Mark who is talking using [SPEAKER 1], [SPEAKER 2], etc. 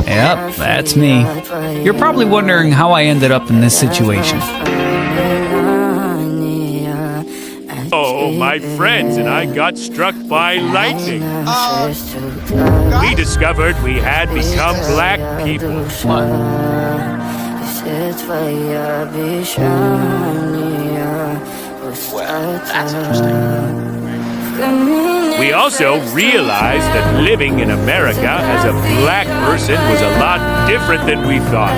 [SPEAKER 1] Yep, that's me. You're probably wondering how I ended up in this situation.
[SPEAKER 2] Oh, my friends and I got struck by lightning. We discovered we had become black people.
[SPEAKER 1] Well, that's interesting.
[SPEAKER 2] We also realized that living in America as a black person was a lot different than we thought.